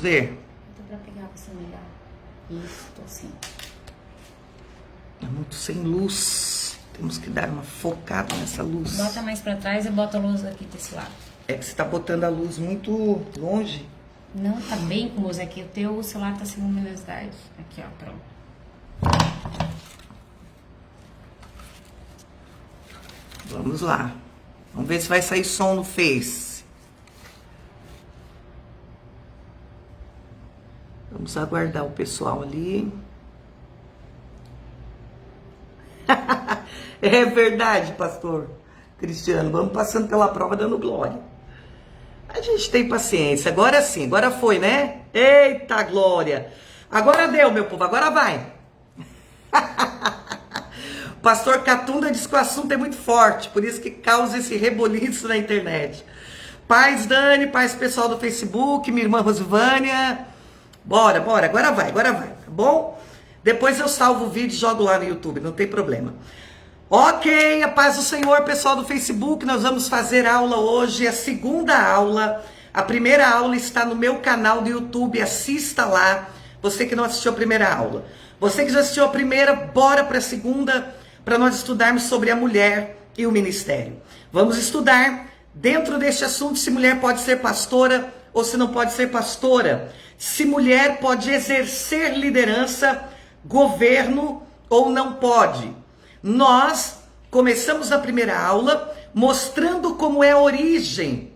ver. Tô pra pegar você melhor. Isso, tô sim. É muito sem luz. Temos que dar uma focada nessa luz. Bota mais pra trás e bota a luz aqui desse lado. É que você tá botando a luz muito longe. Não, tá bem com luz aqui. O teu celular tá sem luminosidade. Aqui, ó, pronto. Vamos lá. Vamos ver se vai sair som no Face. Vamos aguardar o pessoal ali. É verdade, pastor Cristiano. Vamos passando pela prova dando glória. A gente tem paciência. Agora sim, agora foi, né? Eita glória. Agora deu, meu povo, agora vai. Pastor Catunda diz que o assunto é muito forte, por isso que causa esse reboliço na internet. Paz Dani, paz pessoal do Facebook, minha irmã Rosivânia. Bora, agora vai, tá bom? Depois eu salvo o vídeo e jogo lá no YouTube, não tem problema. Ok, a paz do Senhor, pessoal do Facebook, nós vamos fazer aula hoje, a segunda aula. A primeira aula está no meu canal do YouTube, assista lá. Você que não assistiu a primeira aula. Você que já assistiu a primeira, bora para a segunda, para nós estudarmos sobre a mulher e o ministério. Vamos estudar dentro deste assunto se mulher pode ser pastora ou se não pode ser pastora. Se mulher pode exercer liderança, governo ou não pode. Nós começamos na primeira aula mostrando como é a origem,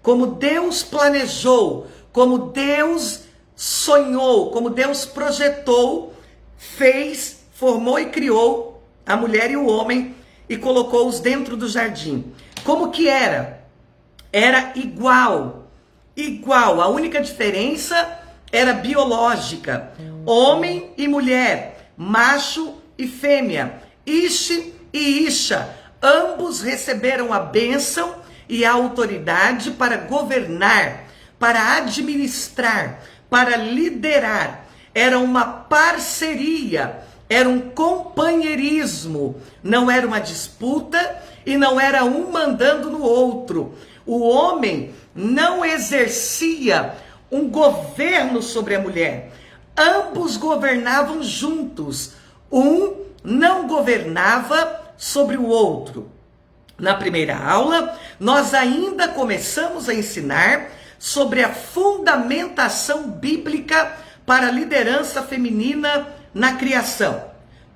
como Deus planejou, como Deus sonhou, como Deus projetou, fez, formou e criou a mulher e o homem e colocou-os dentro do jardim. Como que era? Era igual. A única diferença era biológica. Homem e mulher, macho e fêmea, Ixe e Isha, ambos receberam a bênção e a autoridade para governar, para administrar, para liderar. Era uma parceria, era um companheirismo, não era uma disputa e não era um mandando no outro. O homem não exercia um governo sobre a mulher, ambos governavam juntos, um não governava sobre o outro. Na primeira aula, nós ainda começamos a ensinar sobre a fundamentação bíblica para a liderança feminina na criação.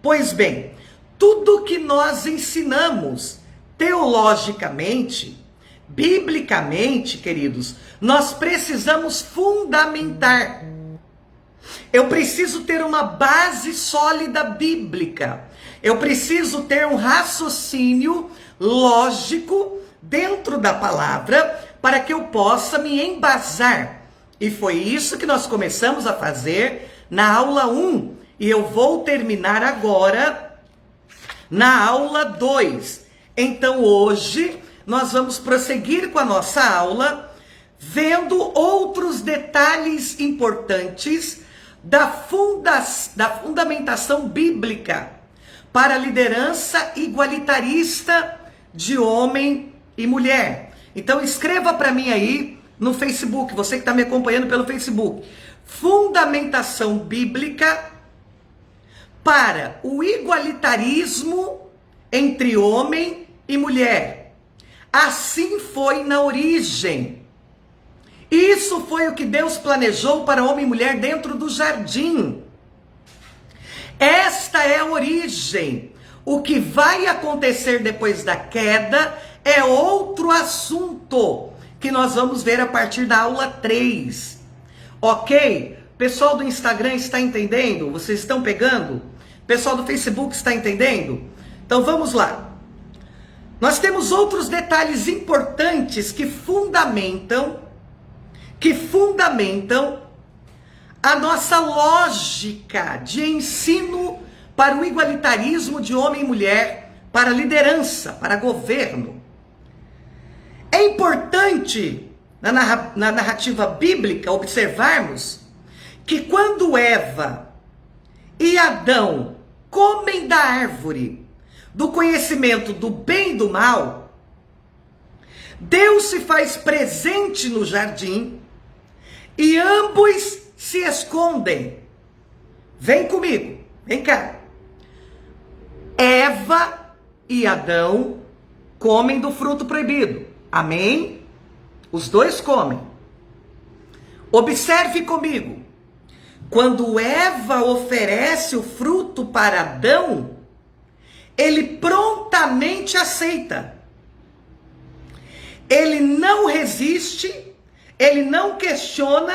Pois bem, tudo que nós ensinamos teologicamente, biblicamente, queridos, nós precisamos fundamentar. Eu preciso ter uma base sólida bíblica. Eu preciso ter um raciocínio lógico dentro da palavra para que eu possa me embasar. E foi isso que nós começamos a fazer na aula 1. E eu vou terminar agora na aula 2. Então hoje nós vamos prosseguir com a nossa aula vendo outros detalhes importantes da fundamentação bíblica para a liderança igualitarista de homem e mulher. Então escreva para mim aí no Facebook, você que está me acompanhando pelo Facebook, fundamentação bíblica para o igualitarismo entre homem e mulher. Assim foi na origem. Isso foi o que Deus planejou para homem e mulher dentro do jardim. Esta é a origem. O que vai acontecer depois da queda é outro assunto que nós vamos ver a partir da aula 3. Ok? Pessoal do Instagram está entendendo? Vocês estão pegando? Pessoal do Facebook está entendendo? Então vamos lá. Nós temos outros detalhes importantes que fundamentam a nossa lógica de ensino para o igualitarismo de homem e mulher, para liderança, para governo. É importante, na narrativa bíblica, observarmos que quando Eva e Adão comem da árvore do conhecimento do bem e do mal, Deus se faz presente no jardim e ambos se escondem. Vem comigo, vem cá. Eva e Adão comem do fruto proibido. Amém? Os dois comem. Observe comigo. Quando Eva oferece o fruto para Adão, ele prontamente aceita. Ele não resiste, ele não questiona,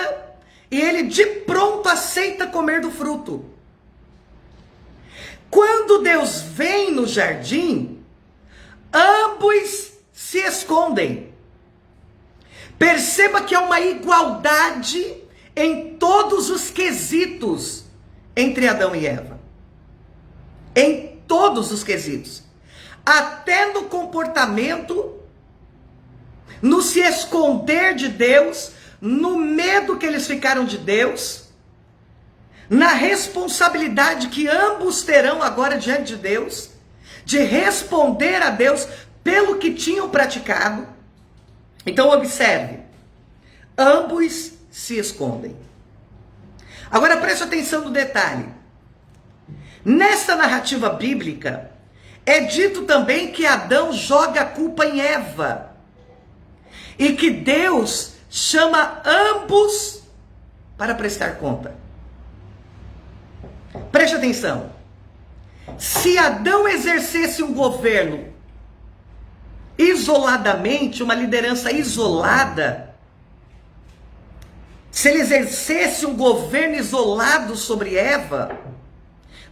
e ele de pronto aceita comer do fruto. Quando Deus vem no jardim, ambos se escondem. Perceba que há uma igualdade em todos os quesitos entre Adão e Eva. Em todos os quesitos. Até no comportamento, no se esconder de Deus, no medo que eles ficaram de Deus, na responsabilidade que ambos terão agora diante de Deus, de responder a Deus pelo que tinham praticado. Então observe, ambos se escondem. Agora preste atenção no detalhe. Nesta narrativa bíblica, é dito também que Adão joga a culpa em Eva. E que Deus chama ambos para prestar conta. Preste atenção. Se Adão exercesse um governo isoladamente, uma liderança isolada, se ele exercesse um governo isolado sobre Eva,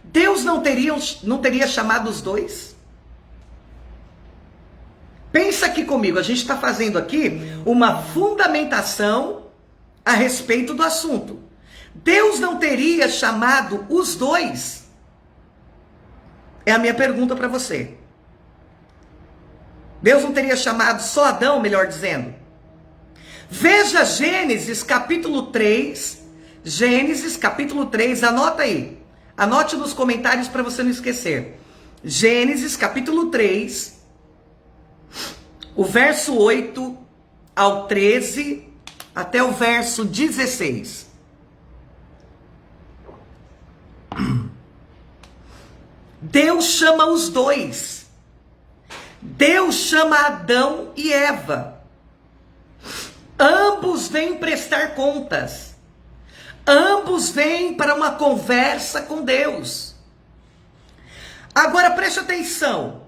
Deus não teria chamado os dois? Pensa aqui comigo, a gente está fazendo aqui uma fundamentação a respeito do assunto. Deus não teria chamado os dois? É a minha pergunta para você. Deus não teria chamado só Adão, melhor dizendo? Veja Gênesis capítulo 3. Gênesis capítulo 3, anota aí. Anote nos comentários para você não esquecer. Gênesis capítulo 3, o verso 8 ao 13, até o verso 16. Deus chama os dois. Deus chama Adão e Eva. Ambos vêm prestar contas. Ambos vêm para uma conversa com Deus. Agora preste atenção.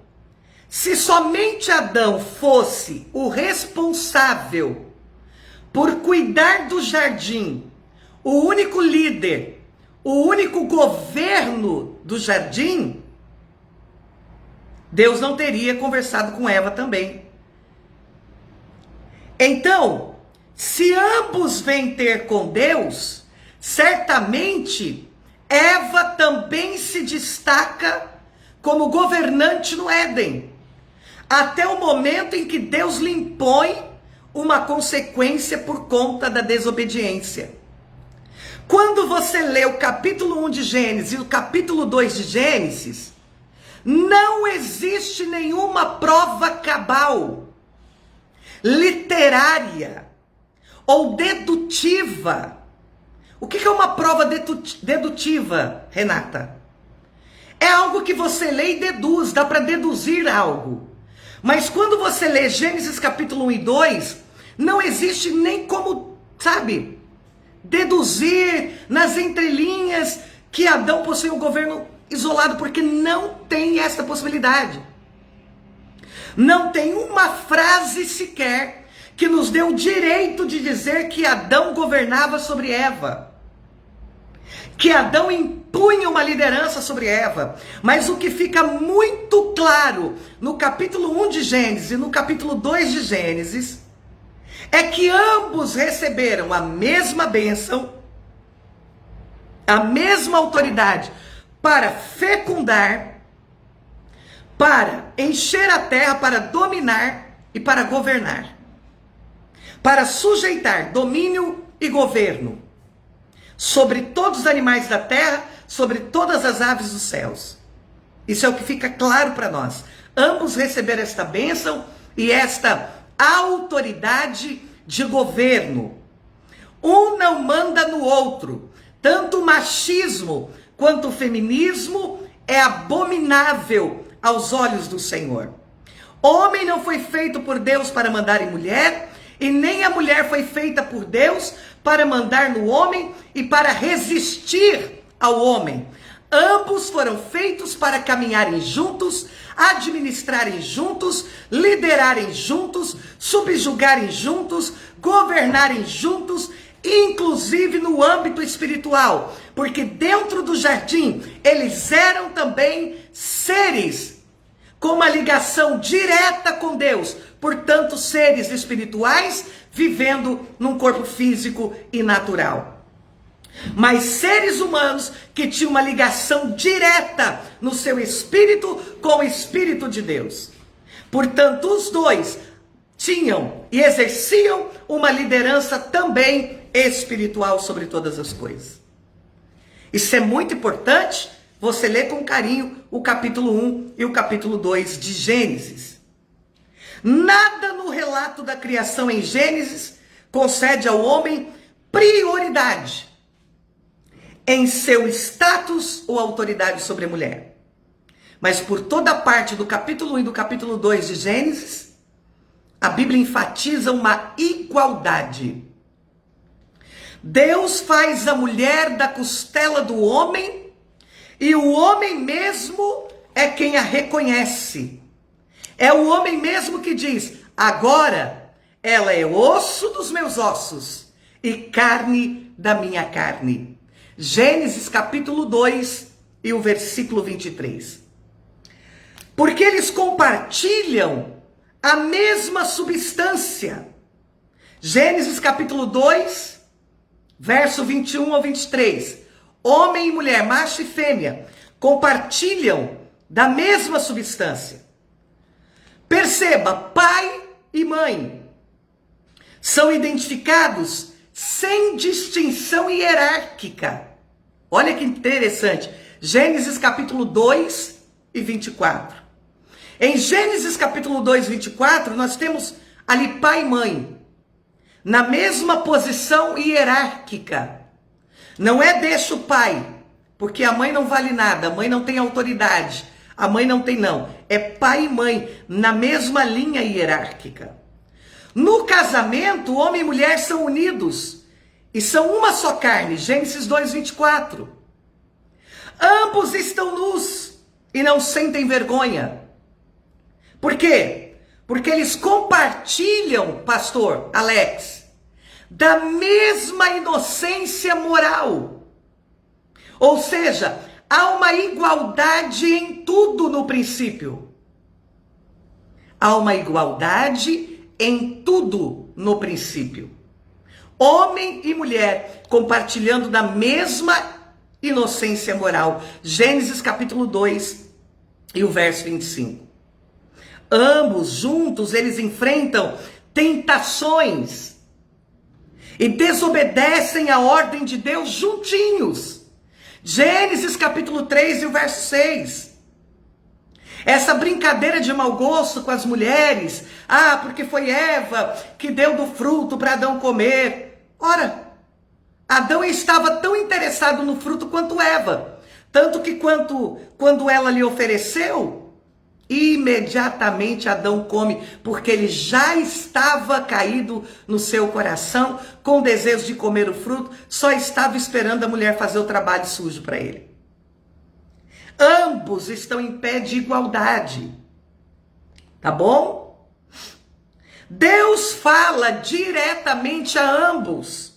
Se somente Adão fosse o responsável por cuidar do jardim, o único líder, o único governo do jardim, Deus não teria conversado com Eva também. Então, se ambos vêm ter com Deus, certamente Eva também se destaca como governante no Éden, até o momento em que Deus lhe impõe uma consequência por conta da desobediência. Quando você lê o capítulo 1 de Gênesis e o capítulo 2 de Gênesis, não existe nenhuma prova cabal, literária ou dedutiva. O que é uma prova dedutiva, Renata? É algo que você lê e deduz, dá para deduzir algo. Mas quando você lê Gênesis capítulo 1 e 2, não existe nem como, sabe, deduzir nas entrelinhas que Adão possui um governo isolado, porque não tem essa possibilidade. Não tem uma frase sequer que nos dê o direito de dizer que Adão governava sobre Eva, que Adão impunha uma liderança sobre Eva. Mas o que fica muito claro no capítulo 1 de Gênesis e no capítulo 2 de Gênesis é que ambos receberam a mesma bênção, a mesma autoridade para fecundar, para encher a terra, para dominar e para governar, para sujeitar domínio e governo sobre todos os animais da terra, sobre todas as aves dos céus. Isso é o que fica claro para nós. Ambos receberam esta bênção e esta autoridade de governo. Um não manda no outro. Tanto o machismo quanto o feminismo é abominável aos olhos do Senhor. Homem não foi feito por Deus para mandar em mulher, e nem a mulher foi feita por Deus para mandar no homem e para resistir ao homem. Ambos foram feitos para caminharem juntos, administrarem juntos, liderarem juntos, subjugarem juntos, governarem juntos, inclusive no âmbito espiritual, porque dentro do jardim eles eram também seres com uma ligação direta com Deus, portanto seres espirituais vivendo num corpo físico e natural. Mas seres humanos que tinham uma ligação direta no seu espírito com o Espírito de Deus. Portanto, os dois tinham e exerciam uma liderança também espiritual sobre todas as coisas. Isso é muito importante, você lê com carinho o capítulo 1 e o capítulo 2 de Gênesis. Nada no relato da criação em Gênesis concede ao homem prioridade em seu status ou autoridade sobre a mulher. Mas por toda parte do capítulo 1 e do capítulo 2 de Gênesis, a Bíblia enfatiza uma igualdade. Deus faz a mulher da costela do homem, e o homem mesmo é quem a reconhece. É o homem mesmo que diz: agora ela é osso dos meus ossos e carne da minha carne. Gênesis capítulo 2 e o versículo 23. Porque eles compartilham a mesma substância. Gênesis capítulo 2, verso 21 ao 23. Homem e mulher, macho e fêmea, compartilham da mesma substância. Perceba, pai e mãe são identificados sem distinção hierárquica. Olha que interessante. Gênesis capítulo 2 e 24. Em Gênesis capítulo 2, 24, nós temos ali pai e mãe, na mesma posição hierárquica. Não é deixa o pai, porque a mãe não vale nada, a mãe não tem autoridade, a mãe não tem não. É pai e mãe, na mesma linha hierárquica. No casamento, homem e mulher são unidos e são uma só carne. Gênesis 2, 24. Ambos estão nus e não sentem vergonha. Por quê? Porque eles compartilham, pastor Alex, da mesma inocência moral. Ou seja, há uma igualdade em tudo no princípio. Há uma igualdade em tudo no princípio. Homem e mulher compartilhando da mesma inocência moral. Gênesis capítulo 2 e o verso 25. Ambos juntos eles enfrentam tentações e desobedecem a ordem de Deus juntinhos. Gênesis capítulo 3 e o verso 6. Essa brincadeira de mau gosto com as mulheres. Ah, porque foi Eva que deu do fruto para Adão comer. Ora, Adão estava tão interessado no fruto quanto Eva. Tanto que quando ela lhe ofereceu, imediatamente Adão come, porque ele já estava caído no seu coração, com desejo de comer o fruto, só estava esperando a mulher fazer o trabalho sujo para ele. Ambos estão em pé de igualdade. Tá bom? Deus fala diretamente a ambos,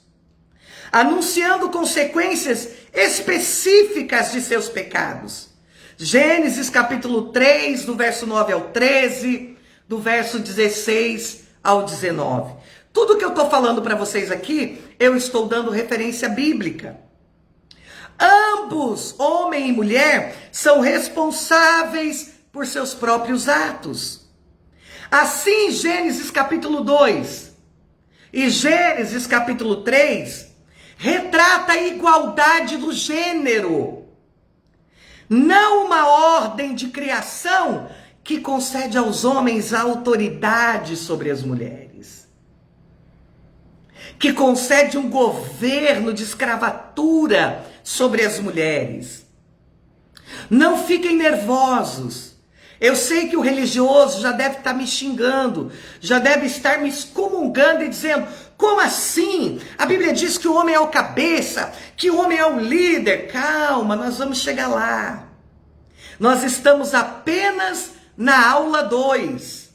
anunciando consequências específicas de seus pecados. Gênesis capítulo 3, do verso 9 ao 13, do verso 16 ao 19. Tudo que eu estou falando para vocês aqui, eu estou dando referência bíblica. Ambos, homem e mulher, são responsáveis por seus próprios atos. Assim, Gênesis capítulo 2 e Gênesis capítulo 3 retrata a igualdade do gênero. Não uma ordem de criação que concede aos homens a autoridade sobre as mulheres. que concede um governo de escravatura sobre as mulheres. Não fiquem nervosos. Eu sei que o religioso já deve estar me xingando, já deve estar me excomungando e dizendo: como assim? A Bíblia diz que o homem é o cabeça, que o homem é o líder. Calma, nós vamos chegar lá. Nós estamos apenas na aula 2.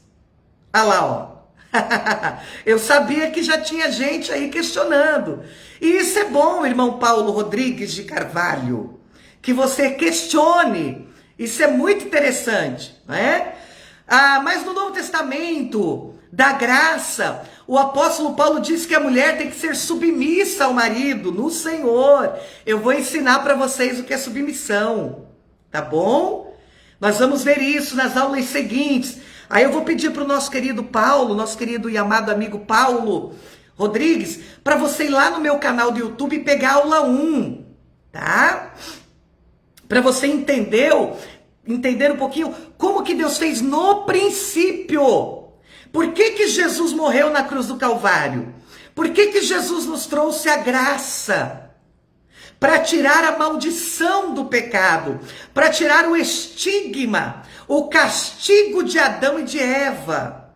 Olha lá, ó. Eu sabia que já tinha gente aí questionando. E isso é bom, irmão Paulo Rodrigues de Carvalho, que você questione. Isso é muito interessante, não é? Mas no Novo Testamento, da graça, o apóstolo Paulo diz que a mulher tem que ser submissa ao marido, no Senhor. Eu vou ensinar para vocês o que é submissão, tá bom? Nós vamos ver isso nas aulas seguintes. Aí eu vou pedir para o nosso querido Paulo, nosso querido e amado amigo Paulo Rodrigues, para você ir lá no meu canal do YouTube e pegar a aula 1, tá? Para você entender um pouquinho como que Deus fez no princípio. Por que que Jesus morreu na cruz do Calvário? Por que que Jesus nos trouxe a graça? Para tirar a maldição do pecado, para tirar o estigma, o castigo de Adão e de Eva.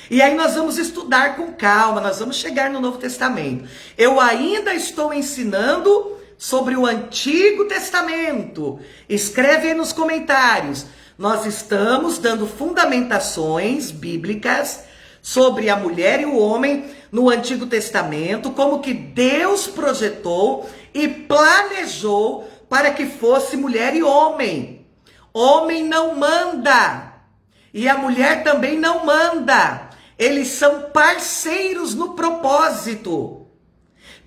E aí nós vamos estudar com calma, nós vamos chegar no Novo Testamento. Eu ainda estou ensinando sobre o Antigo Testamento. Escreve aí nos comentários. Nós estamos dando fundamentações bíblicas sobre a mulher e o homem no Antigo Testamento, como que Deus projetou e planejou para que fosse mulher e homem. Homem não manda, e a mulher também não manda. Eles são parceiros no propósito.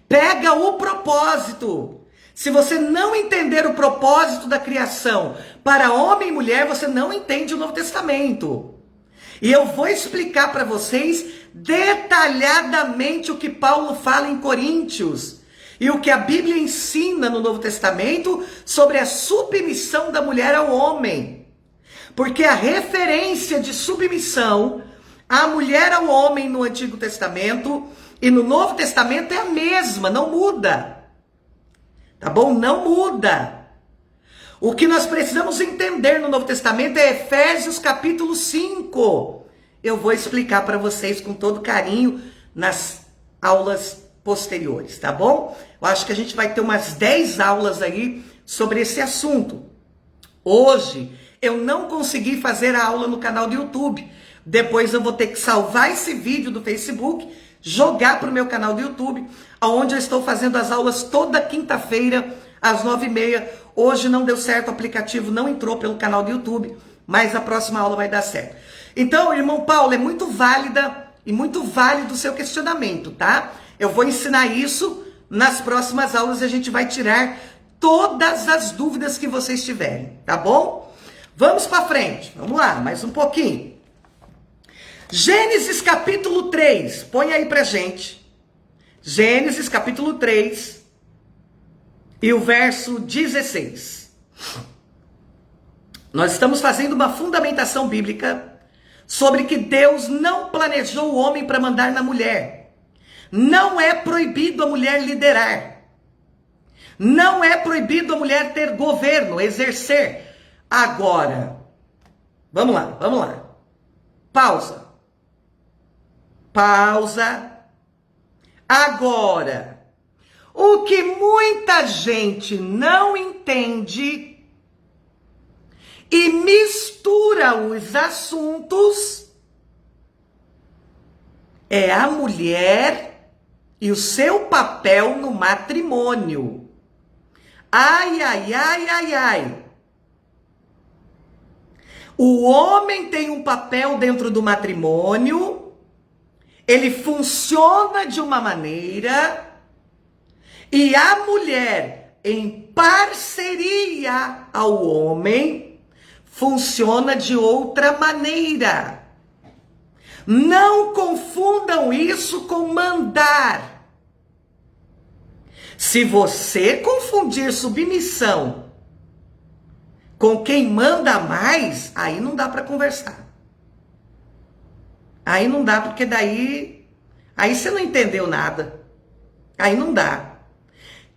Pega o propósito. Se você não entender o propósito da criação para homem e mulher, você não entende o Novo Testamento. E eu vou explicar para vocês detalhadamente o que Paulo fala em Coríntios e o que a Bíblia ensina no Novo Testamento sobre a submissão da mulher ao homem. Porque a referência de submissão à mulher ao homem no Antigo Testamento e no Novo Testamento é a mesma, não muda. Tá bom? Não muda. O que nós precisamos entender no Novo Testamento é Efésios capítulo 5. Eu vou explicar para vocês com todo carinho nas aulas posteriores, tá bom? Eu acho que a gente vai ter umas 10 aulas aí sobre esse assunto. Hoje eu não consegui fazer a aula no canal do YouTube. Depois eu vou ter que salvar esse vídeo do Facebook, jogar para o meu canal do YouTube, onde eu estou fazendo as aulas toda quinta-feira, às 9h30. Hoje não deu certo, o aplicativo não entrou pelo canal do YouTube, mas a próxima aula vai dar certo. Então, irmão Paulo, é muito válida e muito válido o seu questionamento, tá? Eu vou ensinar isso nas próximas aulas e a gente vai tirar todas as dúvidas que vocês tiverem, tá bom? Vamos para frente, vamos lá, mais um pouquinho. Gênesis capítulo 3, põe aí pra gente. Gênesis capítulo 3 e o verso 16. Nós estamos fazendo uma fundamentação bíblica sobre que Deus não planejou o homem para mandar na mulher. Não é proibido a mulher liderar. Não é proibido a mulher ter governo, exercer. Agora, vamos lá. Pausa. Agora, o que muita gente não entende e mistura os assuntos é a mulher e o seu papel no matrimônio. Ai. O homem tem um papel dentro do matrimônio, ele funciona de uma maneira, e a mulher, em parceria ao homem, funciona de outra maneira. Não confundam isso com mandar. Se você confundir submissão com quem manda mais, aí não dá para conversar. Aí não dá, porque daí você não entendeu nada. Aí não dá.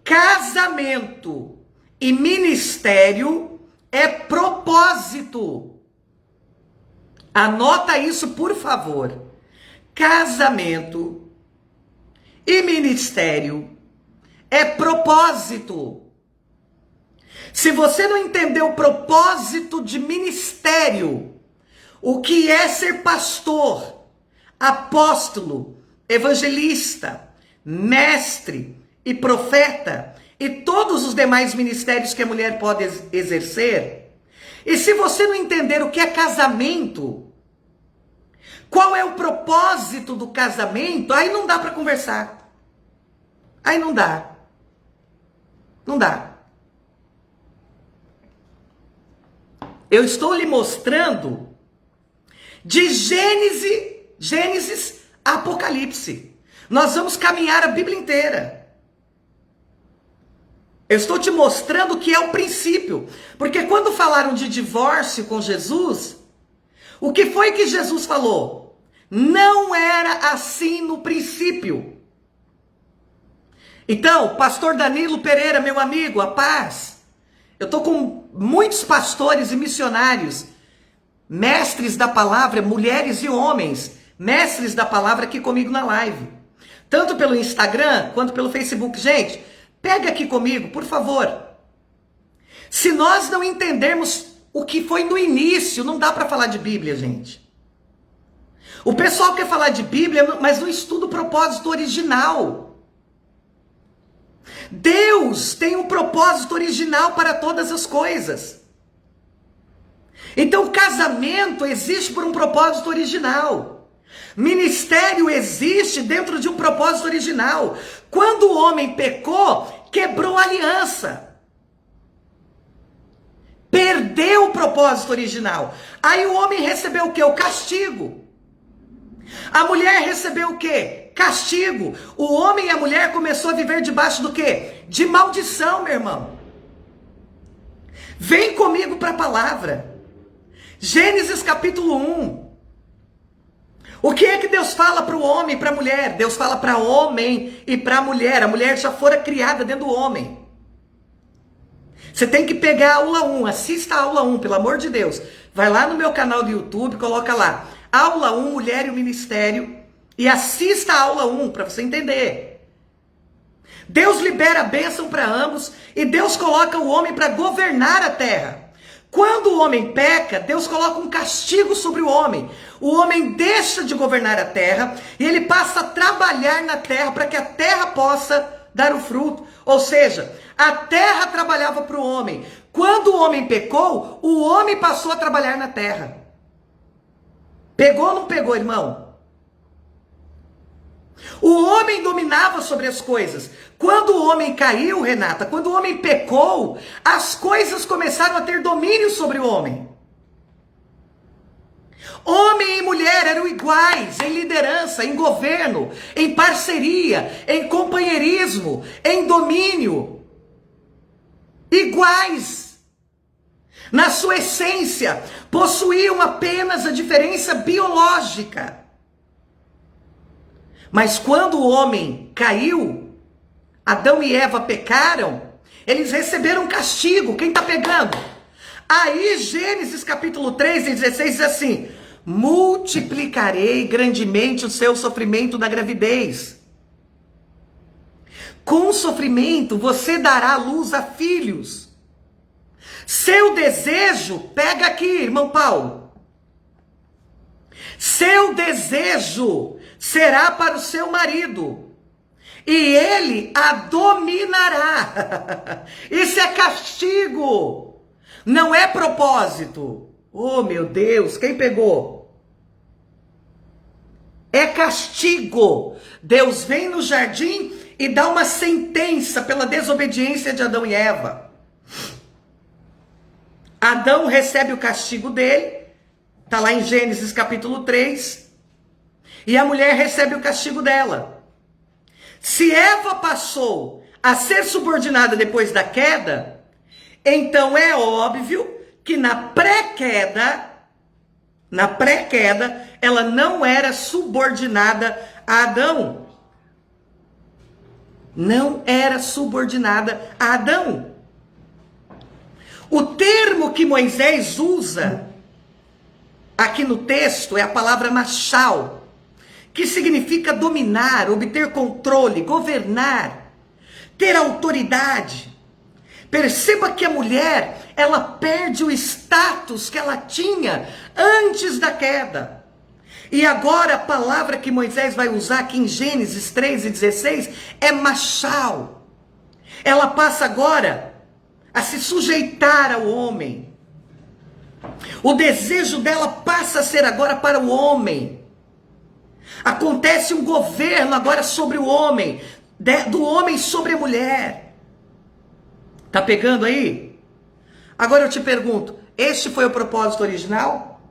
Casamento e ministério é propósito. Anota isso, por favor. Casamento e ministério é propósito. Se você não entender o propósito de ministério, o que é ser pastor, apóstolo, evangelista, mestre e profeta e todos os demais ministérios que a mulher pode exercer, e se você não entender o que é casamento, qual é o propósito do casamento, aí não dá para conversar. Aí não dá. Não dá. Eu estou lhe mostrando de Gênesis a Apocalipse. Nós vamos caminhar a Bíblia inteira. Eu estou te mostrando o que é o princípio. Porque quando falaram de divórcio com Jesus, o que foi que Jesus falou? Não era assim no princípio. Então, pastor Danilo Pereira, meu amigo, a paz. Eu estou com muitos pastores e missionários, mestres da palavra, mulheres e homens, mestres da palavra aqui comigo na live. Tanto pelo Instagram quanto pelo Facebook. Gente, pega aqui comigo, por favor. Se nós não entendermos o que foi no início, não dá para falar de Bíblia, gente. O pessoal quer falar de Bíblia, mas não estuda o propósito original. Deus tem um propósito original para todas as coisas. Então, casamento existe por um propósito original. Ministério existe dentro de um propósito original. Quando o homem pecou, quebrou a aliança. Perdeu o propósito original. Aí o homem recebeu o quê? O castigo. A mulher recebeu o quê? Castigo. O homem e a mulher começou a viver debaixo do quê? De maldição, meu irmão. Vem comigo para a palavra. Gênesis capítulo 1. O que é que Deus fala para o homem e para a mulher? Deus fala para homem e para a mulher. A mulher já fora criada dentro do homem. Você tem que pegar a aula 1, assista a aula 1, pelo amor de Deus. Vai lá no meu canal do YouTube, coloca lá. Aula 1, Mulher e o Ministério. E assista a aula 1 para você entender. Deus libera a bênção para ambos e Deus coloca o homem para governar a terra. Quando o homem peca, Deus coloca um castigo sobre o homem. O homem deixa de governar a terra e ele passa a trabalhar na terra para que a terra possa dar o fruto. Ou seja, a terra trabalhava para o homem. Quando o homem pecou, o homem passou a trabalhar na terra. Pegou ou não pegou, irmão? O homem dominava sobre as coisas. Quando o homem caiu, Renata, quando o homem pecou, as coisas começaram a ter domínio sobre o homem. Homem e mulher eram iguais em liderança, em governo, em parceria, em companheirismo, em domínio. Iguais. Na sua essência, possuíam apenas a diferença biológica. Mas quando o homem caiu, Adão e Eva pecaram, eles receberam castigo. Quem está pegando? Aí Gênesis capítulo 3 e 16 diz assim: multiplicarei grandemente o seu sofrimento na gravidez. Com sofrimento você dará luz a filhos. Seu desejo, pega aqui, irmão Paulo. Seu desejo será para o seu marido, e ele a dominará. Isso é castigo, não é propósito. Oh, meu Deus, quem pegou? É castigo. Deus vem no jardim e dá uma sentença pela desobediência de Adão e Eva. Adão recebe o castigo dele, está lá em Gênesis capítulo 3, e a mulher recebe o castigo dela. Se Eva passou a ser subordinada depois da queda, então é óbvio que na pré-queda, ela não era subordinada a Adão. não era subordinada a Adão. O termo que Moisés usa aqui no texto é a palavra machal, que significa dominar, obter controle, governar, ter autoridade. Perceba que a mulher, ela perde o status que ela tinha antes da queda. E agora a palavra que Moisés vai usar aqui em Gênesis 3:16 é machal. Ela passa agora a se sujeitar ao homem. O desejo dela passa a ser agora para o homem. Acontece um governo agora sobre o homem, do homem sobre a mulher. Tá pegando aí? Agora eu te pergunto, este foi o propósito original?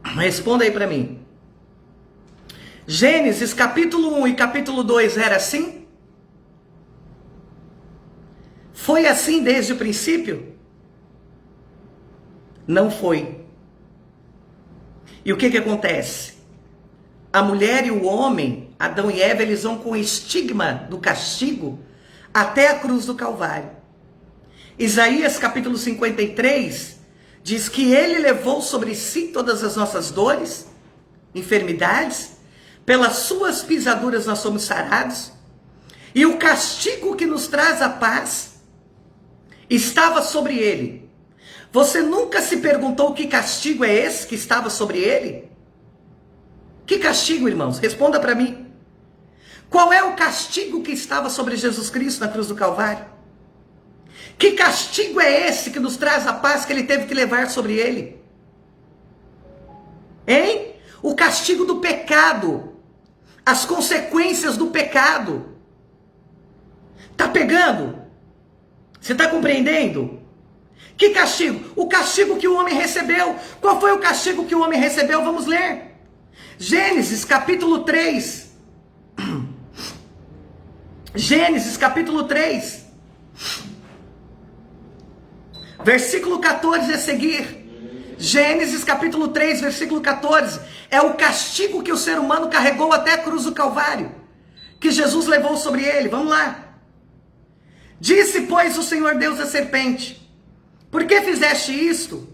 Responda aí para mim. Gênesis capítulo 1 e capítulo 2 era assim? Foi assim desde o princípio? Não foi. E o que acontece? A mulher e o homem, Adão e Eva, eles vão com o estigma do castigo até a cruz do Calvário. Isaías capítulo 53 diz que ele levou sobre si todas as nossas dores, enfermidades, pelas suas pisaduras nós somos sarados, e o castigo que nos traz a paz estava sobre ele. Você nunca se perguntou que castigo é esse que estava sobre ele? Que castigo, irmãos? Responda para mim. Qual é o castigo que estava sobre Jesus Cristo na cruz do Calvário? Que castigo é esse que nos traz a paz que ele teve que levar sobre ele? Hein? O castigo do pecado. As consequências do pecado. Tá pegando? Você tá compreendendo? Que castigo? O castigo que o homem recebeu. Qual foi o castigo que o homem recebeu? Vamos ler. Gênesis capítulo 3. Gênesis capítulo 3. Versículo 14 a seguir. Gênesis capítulo 3, versículo 14. É o castigo que o ser humano carregou até a cruz do Calvário, que Jesus levou sobre ele. Vamos lá. Disse, pois, o Senhor Deus à serpente: por que fizeste isto?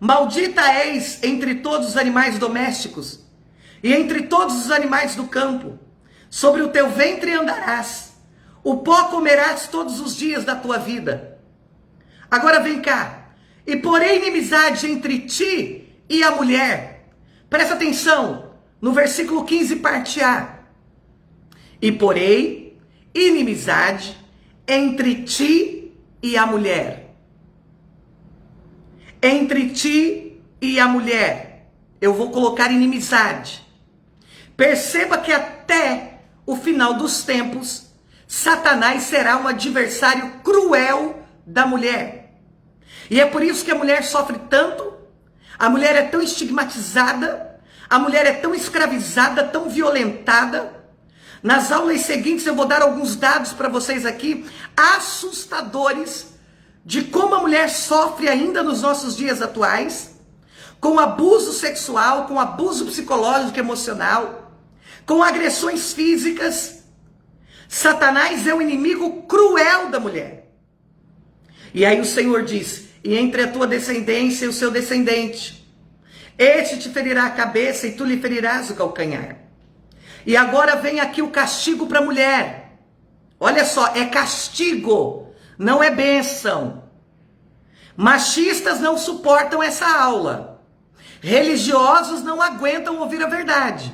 Maldita és entre todos os animais domésticos e entre todos os animais do campo. Sobre o teu ventre andarás, o pó comerás todos os dias da tua vida. Agora vem cá. E porém inimizade entre ti e a mulher. Presta atenção no versículo 15, parte A. E porém inimizade entre ti e a mulher. Entre ti e a mulher. Eu vou colocar inimizade. Perceba que até o final dos tempos, Satanás será um adversário cruel da mulher. E é por isso que a mulher sofre tanto, a mulher é tão estigmatizada, a mulher é tão escravizada, tão violentada. Nas aulas seguintes eu vou dar alguns dados para vocês aqui, assustadores, de como a mulher sofre ainda nos nossos dias atuais, com abuso sexual, com abuso psicológico e emocional, com agressões físicas. Satanás é o inimigo cruel da mulher. E aí o Senhor diz: e entre a tua descendência e o seu descendente, este te ferirá a cabeça e tu lhe ferirás o calcanhar. E agora vem aqui o castigo para a mulher. Olha só, é castigo, não é bênção. Machistas não suportam essa aula. Religiosos não aguentam ouvir a verdade.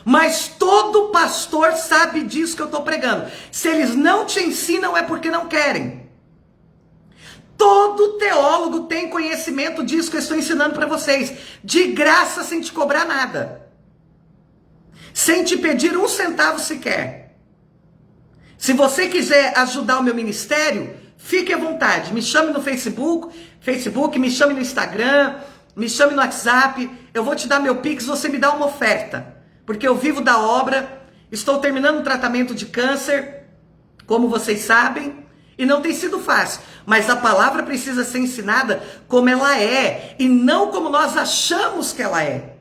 Mas todo pastor sabe disso que eu estou pregando. Se eles não te ensinam é porque não querem. Todo teólogo tem conhecimento disso que eu estou ensinando para vocês. De graça, sem te cobrar nada. Sem te pedir um centavo sequer. Se você quiser ajudar o meu ministério, fique à vontade. Me chame no Facebook, me chame no Instagram, me chame no WhatsApp. Eu vou te dar meu Pix, você me dá uma oferta. Porque eu vivo da obra, estou terminando um tratamento de câncer, como vocês sabem, e não tem sido fácil. Mas a palavra precisa ser ensinada como ela é, e não como nós achamos que ela é.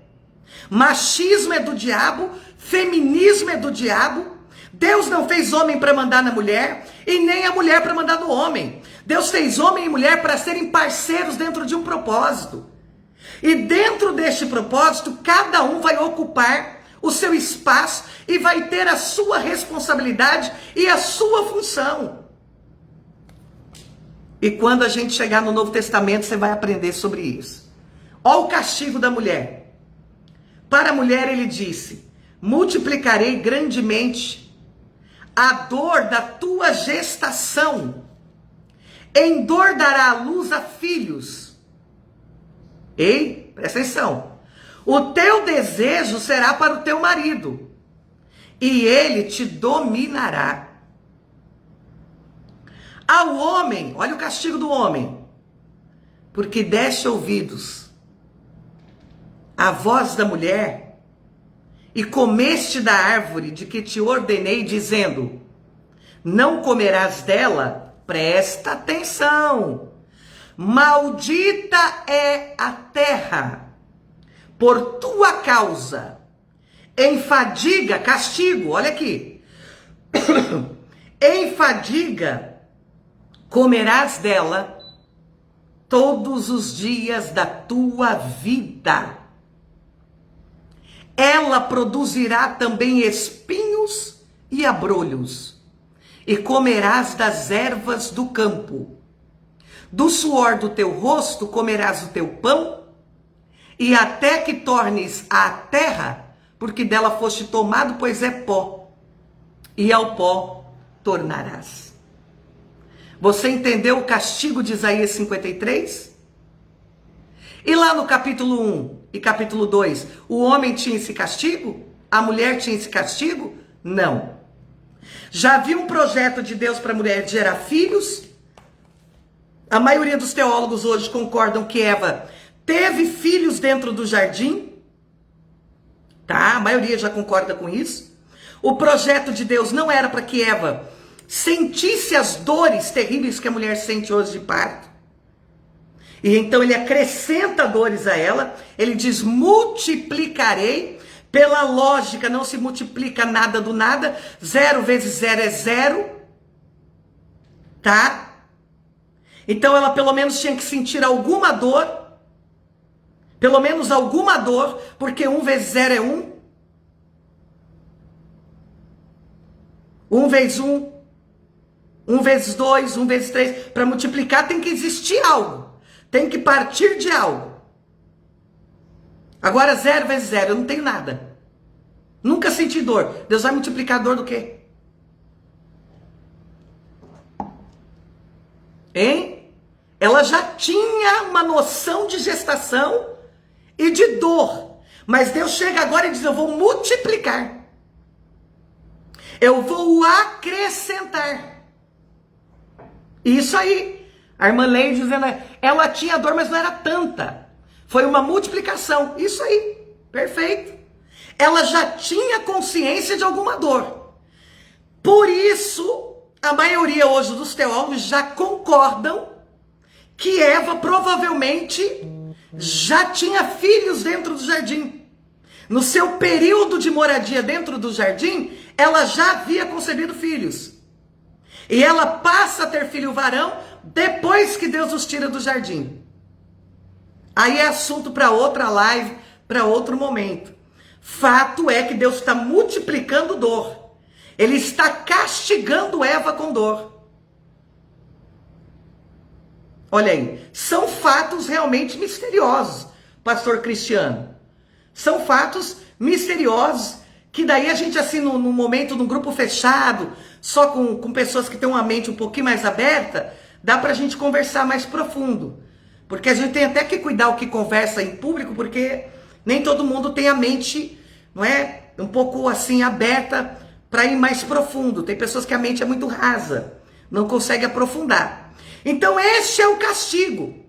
Machismo é do diabo, Feminismo é do diabo. Deus não fez homem para mandar na mulher e nem a mulher para mandar no homem. Deus fez homem e mulher para serem parceiros dentro de um propósito. E dentro deste propósito, cada um vai ocupar o seu espaço e vai ter a sua responsabilidade e a sua função. E quando a gente chegar no Novo Testamento, você vai aprender sobre isso. Olha o castigo da mulher. Para a mulher ele disse: multiplicarei grandemente a dor da tua gestação. Em dor dará à luz a filhos. Ei, presta atenção. O teu desejo será para o teu marido, e ele te dominará. Ao homem, olha o castigo do homem, porque deste ouvidos à voz da mulher, e comeste da árvore de que te ordenei, dizendo: não comerás dela. Presta atenção. Maldita é a terra por tua causa. Em fadiga, castigo, olha aqui. Em fadiga comerás dela todos os dias da tua vida. Ela produzirá também espinhos e abrolhos, e comerás das ervas do campo. Do suor do teu rosto comerás o teu pão, e até que tornes à terra, porque dela foste tomado, pois é pó, e ao pó tornarás. Você entendeu o castigo de Isaías 53? E lá no capítulo 1 e capítulo 2, o homem tinha esse castigo? A mulher tinha esse castigo? Não. Já havia um projeto de Deus para a mulher de gerar filhos? A maioria dos teólogos hoje concordam que Eva teve filhos dentro do jardim. Tá? A maioria já concorda com isso. O projeto de Deus não era para que Eva sentisse as dores terríveis que a mulher sente hoje de parto. E então ele acrescenta dores a ela. Ele diz: multiplicarei. Pela lógica, não se multiplica nada do nada. 0 vezes 0 é 0. Tá? Então ela pelo menos tinha que sentir alguma dor. Pelo menos alguma dor. Porque 1 vezes 0 é 1. 1 vezes 1. 1 vezes 2. 1 vezes 3. Para multiplicar tem que existir algo. Tem que partir de algo. Agora 0 vezes 0, eu não tenho nada. Nunca senti dor. Deus vai multiplicar a dor do quê? Hein? Ela já tinha uma noção de gestação e de dor. Mas Deus chega agora e diz: eu vou multiplicar. Eu vou acrescentar. Isso aí. A irmã Leide dizendo, ela tinha dor, mas não era tanta. Foi uma multiplicação. Isso aí. Perfeito. Ela já tinha consciência de alguma dor. Por isso, a maioria hoje dos teólogos já concordam que Eva provavelmente já tinha filhos dentro do jardim. No seu período de moradia dentro do jardim, ela já havia concebido filhos. E ela passa a ter filho varão depois que Deus os tira do jardim. Aí é assunto para outra live, para outro momento. Fato é que Deus está multiplicando dor. Ele está castigando Eva com dor. Olha aí, são fatos realmente misteriosos, pastor Cristiano. São fatos misteriosos que daí a gente assim no momento, num grupo fechado, só com pessoas que têm uma mente um pouquinho mais aberta, dá pra gente conversar mais profundo. Porque a gente tem até que cuidar o que conversa em público, porque nem todo mundo tem a mente, não é, um pouco assim aberta para ir mais profundo. Tem pessoas que a mente é muito rasa, não consegue aprofundar. Então este é o castigo.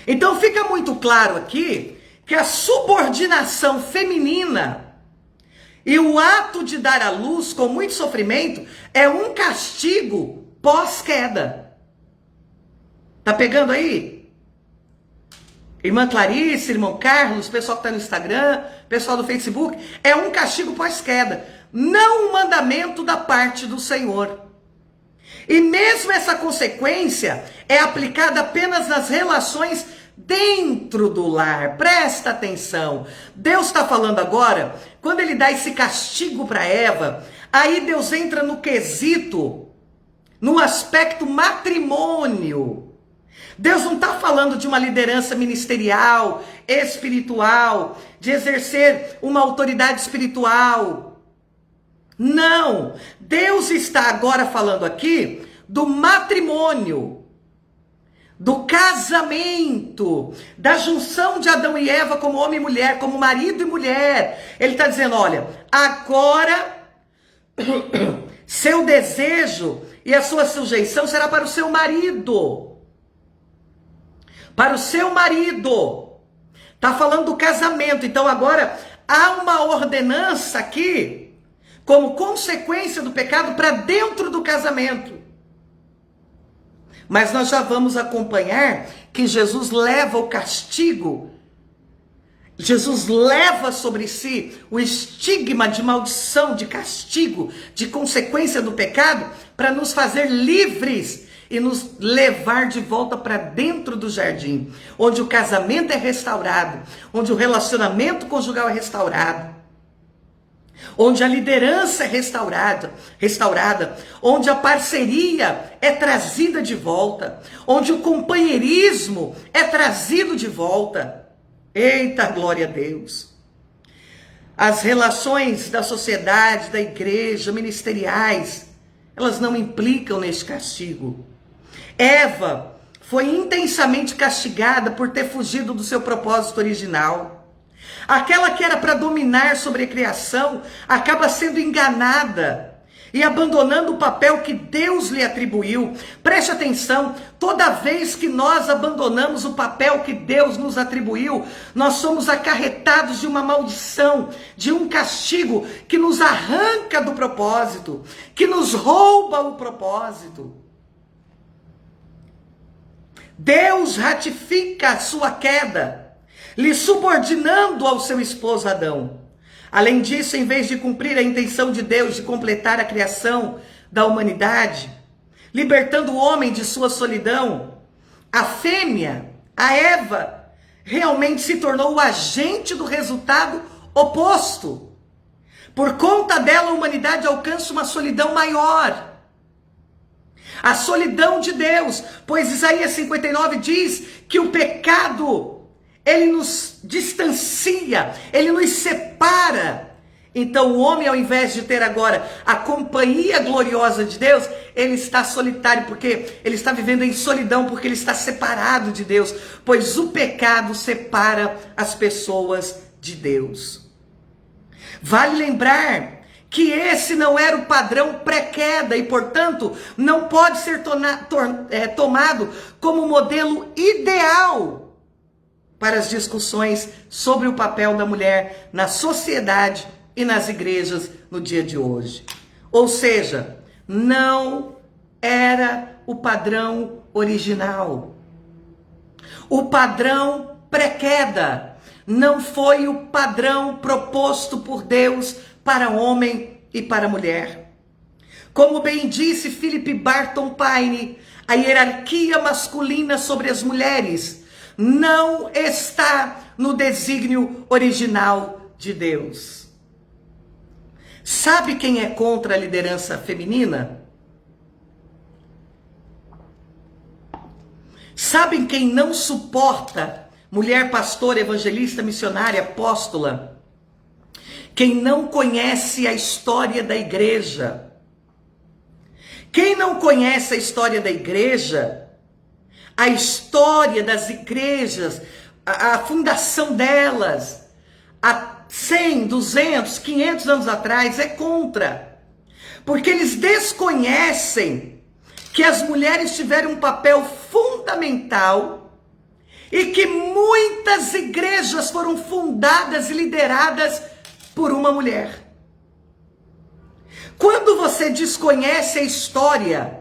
Então fica muito claro aqui que a subordinação feminina e o ato de dar à luz com muito sofrimento é um castigo pós-queda. Tá pegando aí? Irmã Clarice, irmão Carlos, pessoal que está no Instagram, pessoal do Facebook, é um castigo pós-queda, não um mandamento da parte do Senhor. E mesmo essa consequência é aplicada apenas nas relações dentro do lar. Presta atenção. Deus está falando agora, quando ele dá esse castigo para Eva, aí Deus entra no quesito, no aspecto matrimônio. Deus não está falando de uma liderança ministerial, espiritual, de exercer uma autoridade espiritual. Não, Deus está agora falando aqui do matrimônio, do casamento, da junção de Adão e Eva como homem e mulher, como marido e mulher. Ele está dizendo, olha, agora seu desejo e a sua sujeição será para o seu marido. Para o seu marido. Está falando do casamento. Então agora há uma ordenança aqui, como consequência do pecado, para dentro do casamento. Mas nós já vamos acompanhar que Jesus leva o castigo. Jesus leva sobre si o estigma de maldição, de castigo, de consequência do pecado, para nos fazer livres e nos levar de volta para dentro do jardim, onde o casamento é restaurado, onde o relacionamento conjugal é restaurado, onde a liderança é restaurada, onde a parceria é trazida de volta, onde o companheirismo é trazido de volta. Eita, glória a Deus! As relações da sociedade, da igreja, ministeriais, elas não implicam neste castigo. Eva foi intensamente castigada por ter fugido do seu propósito original. Aquela que era para dominar sobre a criação acaba sendo enganada e abandonando o papel que Deus lhe atribuiu. Preste atenção, toda vez que nós abandonamos o papel que Deus nos atribuiu, nós somos acarretados de uma maldição, de um castigo que nos arranca do propósito, que nos rouba o propósito. Deus ratifica a sua queda, lhe subordinando ao seu esposo Adão. Além disso, em vez de cumprir a intenção de Deus de completar a criação da humanidade, libertando o homem de sua solidão, a fêmea, a Eva, realmente se tornou o agente do resultado oposto. Por conta dela, a humanidade alcança uma solidão maior. A solidão de Deus, pois Isaías 59 diz que o pecado, ele nos distancia, ele nos separa. Então o homem, ao invés de ter agora a companhia gloriosa de Deus, ele está solitário, porque ele está vivendo em solidão, porque ele está separado de Deus, pois o pecado separa as pessoas de Deus. Vale lembrar que esse não era o padrão pré-queda e, portanto, não pode ser tomado como modelo ideal para as discussões sobre o papel da mulher na sociedade e nas igrejas no dia de hoje. Ou seja, não era o padrão original. O padrão pré-queda não foi o padrão proposto por Deus para homem e para mulher. Como bem disse Philip Barton Payne, a hierarquia masculina sobre as mulheres não está no desígnio original de Deus. Sabe quem é contra a liderança feminina? Sabem quem não suporta mulher pastora, evangelista, missionária, apóstola? Quem não conhece a história da igreja. Quem não conhece a história da igreja, a história das igrejas, a fundação delas, há 100, 200, 500 anos atrás, é contra. Porque eles desconhecem que as mulheres tiveram um papel fundamental e que muitas igrejas foram fundadas e lideradas por uma mulher. Quando você desconhece a história,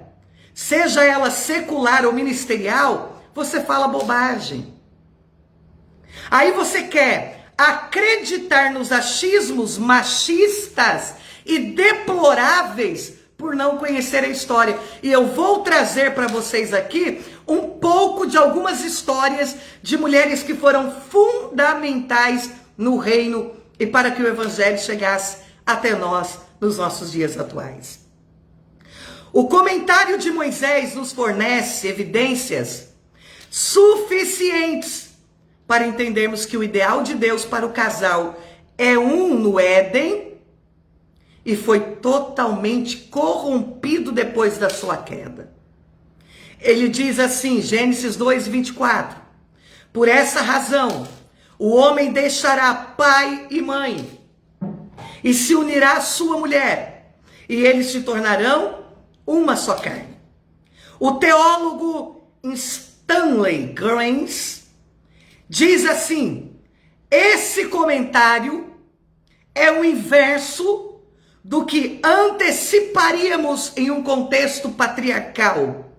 seja ela secular ou ministerial, você fala bobagem. Aí você quer acreditar nos achismos machistas e deploráveis por não conhecer a história. E eu vou trazer para vocês aqui um pouco de algumas histórias de mulheres que foram fundamentais no reino e para que o evangelho chegasse até nós nos nossos dias atuais. O comentário de Moisés nos fornece evidências suficientes para entendermos que o ideal de Deus para o casal é um no Éden e foi totalmente corrompido depois da sua queda. Ele diz assim, Gênesis 2:24, por essa razão, o homem deixará pai e mãe e se unirá à sua mulher, e eles se tornarão uma só carne. O teólogo Stanley Grains diz assim, esse comentário é o inverso do que anteciparíamos em um contexto patriarcal,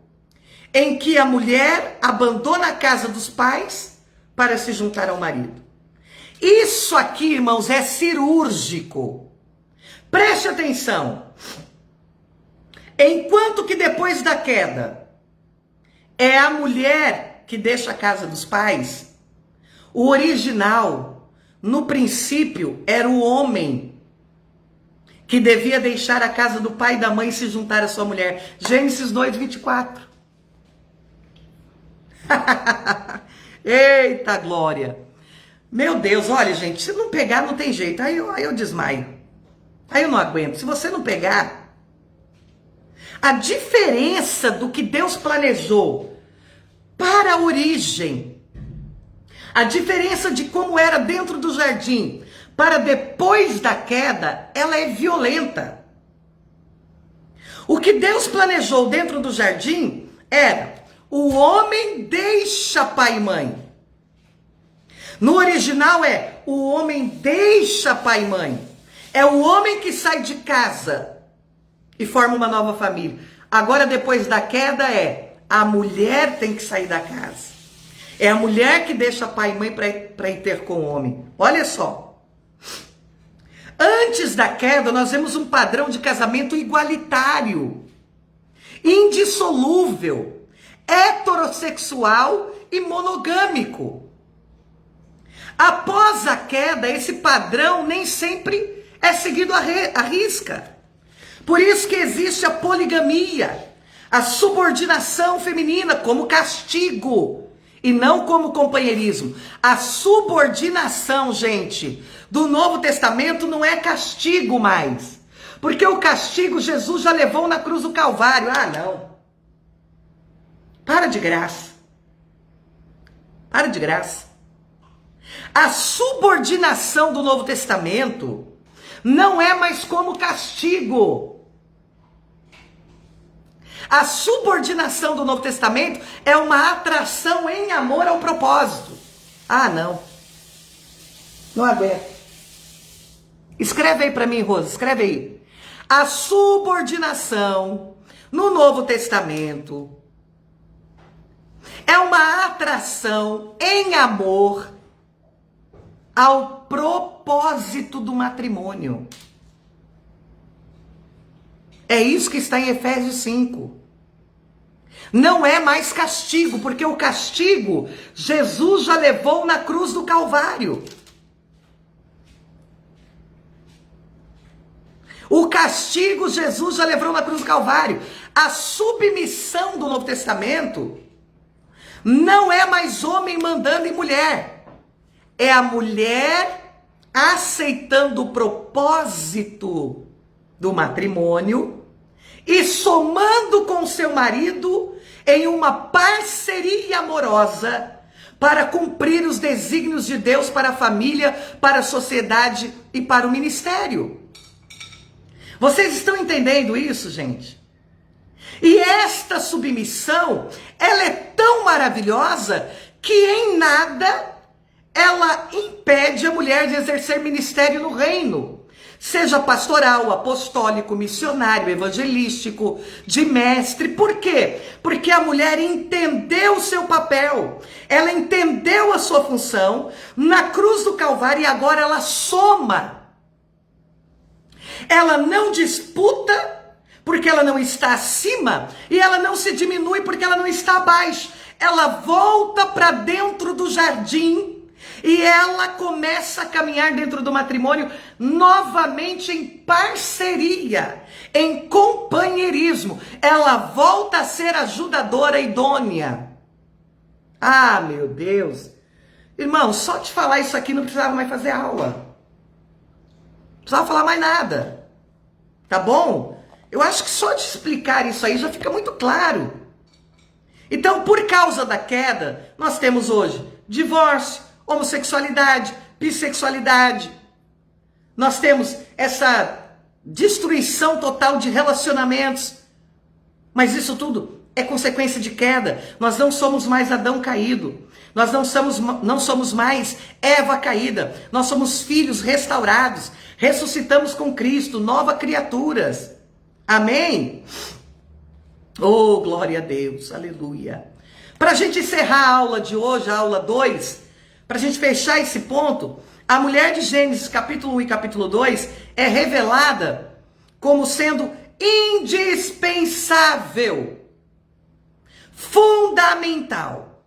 em que a mulher abandona a casa dos pais para se juntar ao marido. Isso aqui, irmãos, é cirúrgico. Preste atenção. Enquanto que depois da queda é a mulher que deixa a casa dos pais, o original, no princípio, era o homem que devia deixar a casa do pai e da mãe e se juntar à sua mulher. Gênesis 2:24. Eita glória! Meu Deus, olha gente, se não pegar não tem jeito, aí eu desmaio. Aí eu não aguento. Se você não pegar, a diferença do que Deus planejou para a origem, a diferença de como era dentro do jardim para depois da queda, ela é violenta. O que Deus planejou dentro do jardim era o homem deixa pai e mãe. No original é o homem deixa pai e mãe. É o homem que sai de casa e forma uma nova família. Agora, depois da queda, é a mulher tem que sair da casa. É a mulher que deixa pai e mãe para ir ter com o homem. Olha só. Antes da queda, nós vemos um padrão de casamento igualitário, indissolúvel, heterossexual e monogâmico. Após a queda, esse padrão nem sempre é seguido à risca. Por isso que existe a poligamia, a subordinação feminina como castigo e não como companheirismo. A subordinação, gente, do Novo Testamento não é castigo mais. Porque o castigo Jesus já levou na cruz do Calvário. Ah, não. Para de graça. Para de graça. A subordinação do Novo Testamento não é mais como castigo. A subordinação do Novo Testamento é uma atração em amor ao propósito. Ah, não. Não aguento. Escreve aí para mim, Rosa, escreve aí. A subordinação no Novo Testamento é uma atração em amor ao propósito do matrimônio. É isso que está em Efésios 5. Não é mais castigo, porque o castigo Jesus já levou na cruz do Calvário. O castigo Jesus já levou na cruz do Calvário. A submissão do Novo Testamento não é mais homem mandando em mulher. É a mulher aceitando o propósito do matrimônio e somando com seu marido em uma parceria amorosa para cumprir os desígnios de Deus para a família, para a sociedade e para o ministério. Vocês estão entendendo isso, gente? E esta submissão, ela é tão maravilhosa que em nada ela impede a mulher de exercer ministério no reino. seja pastoral, apostólico, missionário, evangelístico, de mestre. Por quê? Porque a mulher entendeu o seu papel, ela entendeu a sua função na cruz do Calvário e agora ela soma. Ela não disputa porque ela não está acima e ela não se diminui porque ela não está abaixo. Ela volta para dentro do jardim e ela começa a caminhar dentro do matrimônio novamente em parceria, em companheirismo. Ela volta a ser ajudadora idônea. Ah, meu Deus. Irmão, só te falar isso aqui não precisava mais fazer aula. Não precisava falar mais nada. Tá bom? Eu acho que só de explicar isso aí já fica muito claro. Então, por causa da queda, nós temos hoje divórcio, homossexualidade, bissexualidade. Nós temos essa destruição total de relacionamentos. Mas isso tudo é consequência de queda. Nós não somos mais Adão caído. Nós não somos mais Eva caída. Nós somos filhos restaurados. Ressuscitamos com Cristo, novas criaturas. Amém? Oh, glória a Deus, aleluia. Para a gente encerrar a aula de hoje, a aula 2, para a gente fechar esse ponto, a mulher de Gênesis capítulo 1 e capítulo 2 é revelada como sendo indispensável, fundamental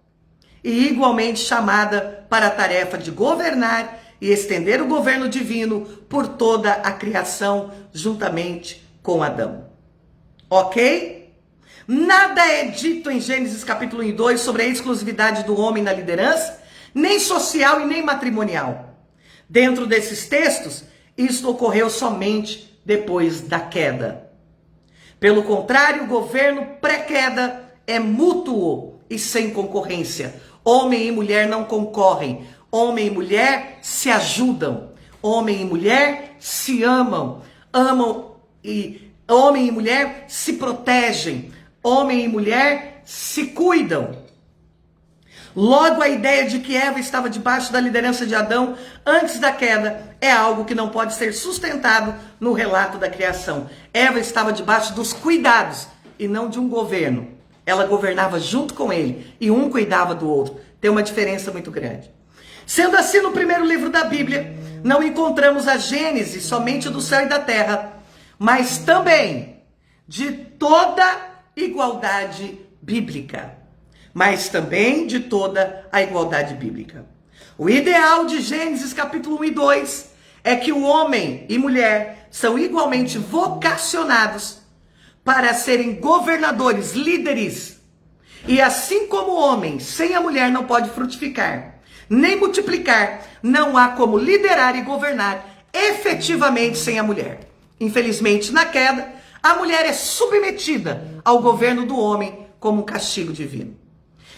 e igualmente chamada para a tarefa de governar e estender o governo divino por toda a criação juntamente com Adão. Ok? Nada é dito em Gênesis capítulo 1 e 2 sobre a exclusividade do homem na liderança, nem social e nem matrimonial. Dentro desses textos, isto ocorreu somente depois da queda. Pelo contrário, o governo pré-queda é mútuo e sem concorrência. Homem e mulher não concorrem. Homem e mulher se ajudam. Homem e mulher se amam. Homem e mulher se protegem. Homem e mulher se cuidam. Logo, a ideia de que Eva estava debaixo da liderança de Adão antes da queda é algo que não pode ser sustentado no relato da criação. Eva estava debaixo dos cuidados e não de um governo. Ela governava junto com ele e um cuidava do outro. Tem uma diferença muito grande. Sendo assim, no primeiro livro da Bíblia, não encontramos a Gênese somente do céu e da terra, mas também de toda igualdade bíblica. Mas também de toda a igualdade bíblica. O ideal de Gênesis capítulo 1 e 2 é que o homem e mulher são igualmente vocacionados para serem governadores, líderes. E assim como o homem sem a mulher não pode frutificar, nem multiplicar, não há como liderar e governar efetivamente sem a mulher. Infelizmente, na queda, a mulher é submetida ao governo do homem como um castigo divino.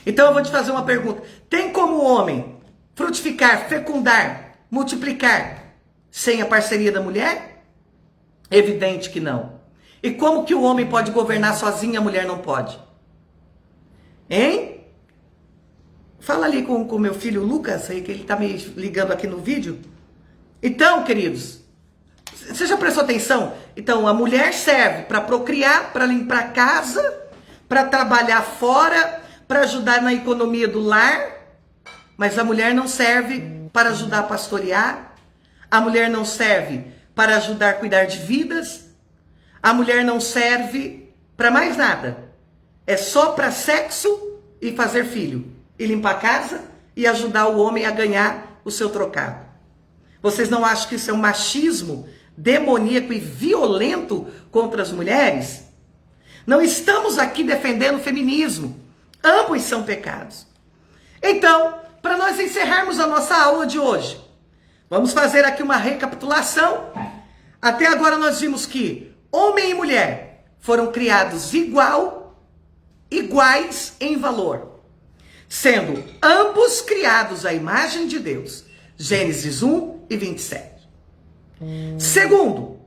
Então eu vou te fazer uma pergunta. Tem como o homem frutificar, fecundar, multiplicar sem a parceria da mulher? Evidente que não. E como que o homem pode governar sozinho e a mulher não pode? Hein? Fala ali com o meu filho Lucas, aí que ele está me ligando aqui no vídeo. Então, queridos, você já prestou atenção? Então, a mulher serve para procriar, para limpar a casa, para trabalhar fora, para ajudar na economia do lar, mas a mulher não serve para ajudar a pastorear, a mulher não serve para ajudar a cuidar de vidas, a mulher não serve para mais nada. É só para sexo e fazer filho, e limpar a casa e ajudar o homem a ganhar o seu trocado. Vocês não acham que isso é um machismo demoníaco e violento contra as mulheres? Não estamos aqui defendendo o feminismo. Ambos são pecados. Então, para nós encerrarmos a nossa aula de hoje, vamos fazer aqui uma recapitulação. Até agora nós vimos que homem e mulher foram criados iguais em valor, sendo ambos criados à imagem de Deus. Gênesis 1 e 27. Segundo,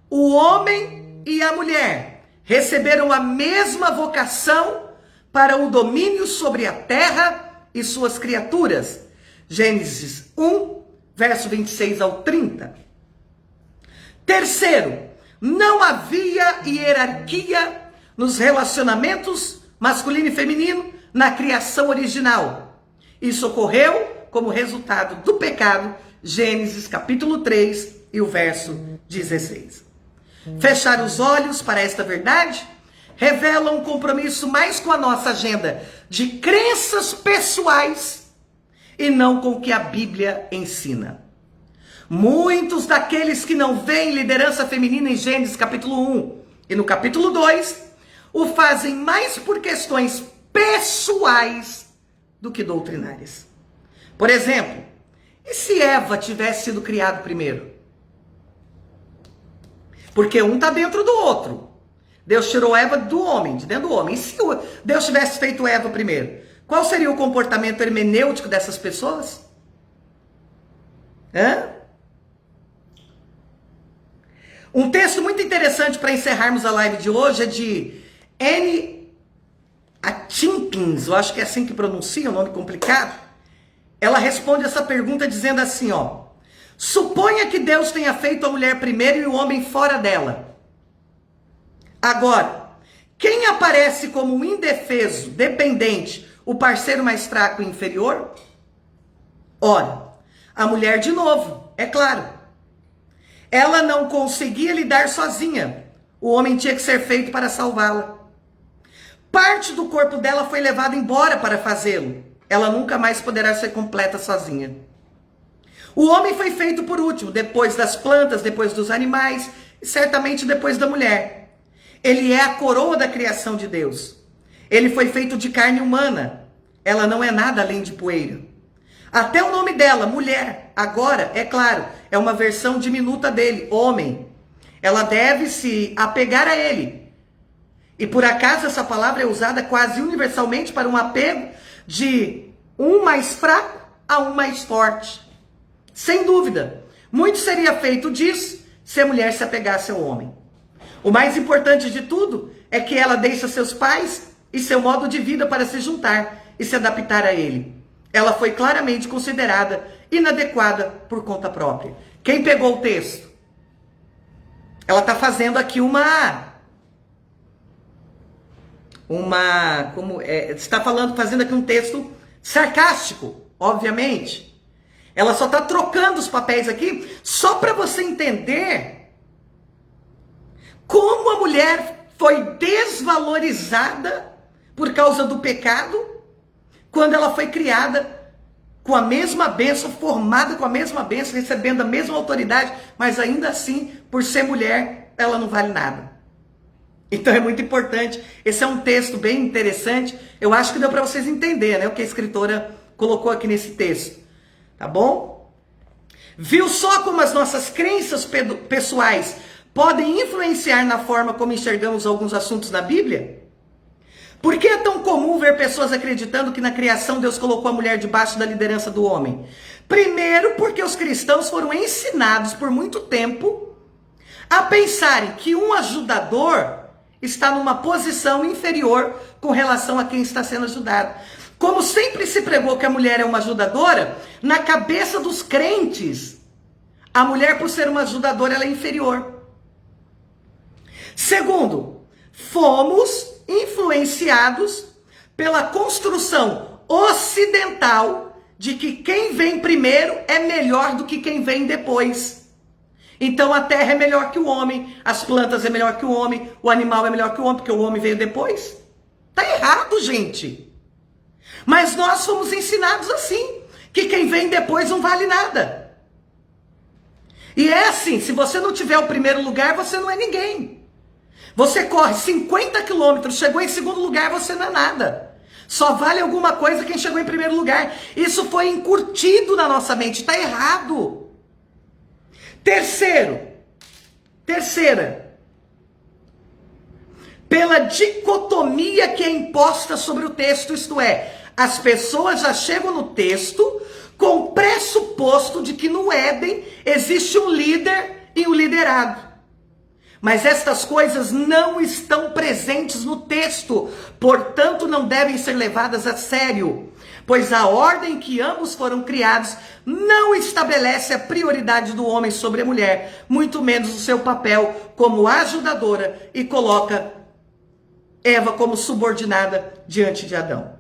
o homem e a mulher receberam a mesma vocação para o domínio sobre a terra e suas criaturas. Gênesis 1, verso 26 ao 30. Terceiro, não havia hierarquia nos relacionamentos masculino e feminino na criação original. Isso ocorreu como resultado do pecado, Gênesis capítulo 3 e o verso 16. Fechar os olhos para esta verdade revela um compromisso mais com a nossa agenda de crenças pessoais e não com o que a Bíblia ensina. Muitos daqueles que não veem liderança feminina em Gênesis capítulo 1 e no capítulo 2 o fazem mais por questões pessoais do que doutrinárias. Por exemplo, e se Eva tivesse sido criado primeiro? Porque um está dentro do outro. Deus tirou Eva do homem, de dentro do homem. E se Deus tivesse feito Eva primeiro? Qual seria o comportamento hermenêutico dessas pessoas? Um texto muito interessante para encerrarmos a live de hoje é de Anne Atkinsons, eu acho que é assim que pronuncia, um nome complicado. Ela responde essa pergunta dizendo assim, suponha que Deus tenha feito a mulher primeiro e o homem fora dela. Agora, quem aparece como um indefeso, dependente, o parceiro mais fraco e inferior? Ora, a mulher de novo, é claro. Ela não conseguia lidar sozinha. O homem tinha que ser feito para salvá-la. Parte do corpo dela foi levada embora para fazê-lo. Ela nunca mais poderá ser completa sozinha. O homem foi feito por último, depois das plantas, depois dos animais e certamente depois da mulher. Ele é a coroa da criação de Deus. Ele foi feito de carne humana. Ela não é nada além de poeira. Até o nome dela, mulher, agora, é claro, é uma versão diminuta dele, homem. Ela deve se apegar a ele. E por acaso essa palavra é usada quase universalmente para um apego de um mais fraco a um mais forte. Sem dúvida, muito seria feito disso se a mulher se apegasse ao homem. O mais importante de tudo é que ela deixa seus pais e seu modo de vida para se juntar e se adaptar a ele. Ela foi claramente considerada inadequada por conta própria. Quem pegou o texto? Ela está fazendo aqui fazendo aqui um texto sarcástico, obviamente. Ela só está trocando os papéis aqui só para você entender como a mulher foi desvalorizada por causa do pecado quando ela foi criada com a mesma bênção, formada com a mesma bênção, recebendo a mesma autoridade, mas ainda assim, por ser mulher, ela não vale nada. Então é muito importante. Esse é um texto bem interessante. Eu acho que deu para vocês entenderem, né, o que a escritora colocou aqui nesse texto. Tá bom? Viu só como as nossas crenças pessoais podem influenciar na forma como enxergamos alguns assuntos na Bíblia? Por que é tão comum ver pessoas acreditando que na criação Deus colocou a mulher debaixo da liderança do homem? Primeiro, porque os cristãos foram ensinados por muito tempo a pensarem que um ajudador está numa posição inferior com relação a quem está sendo ajudado. Como sempre se pregou que a mulher é uma ajudadora, na cabeça dos crentes, a mulher, por ser uma ajudadora, ela é inferior. Segundo, fomos influenciados pela construção ocidental de que quem vem primeiro é melhor do que quem vem depois. Então a terra é melhor que o homem, as plantas é melhor que o homem, o animal é melhor que o homem, porque o homem veio depois. Tá errado, gente. Mas nós fomos ensinados assim, que quem vem depois não vale nada. E é assim, se você não tiver o primeiro lugar, você não é ninguém. Você corre 50 quilômetros, chegou em segundo lugar, você não é nada. Só vale alguma coisa quem chegou em primeiro lugar. Isso foi incutido na nossa mente, está errado. Terceira, pela dicotomia que é imposta sobre o texto, isto é, as pessoas já chegam no texto com o pressuposto de que no Éden existe um líder e um liderado. Mas estas coisas não estão presentes no texto, portanto não devem ser levadas a sério, pois a ordem que ambos foram criados não estabelece a prioridade do homem sobre a mulher, muito menos o seu papel como ajudadora, e coloca Eva como subordinada diante de Adão.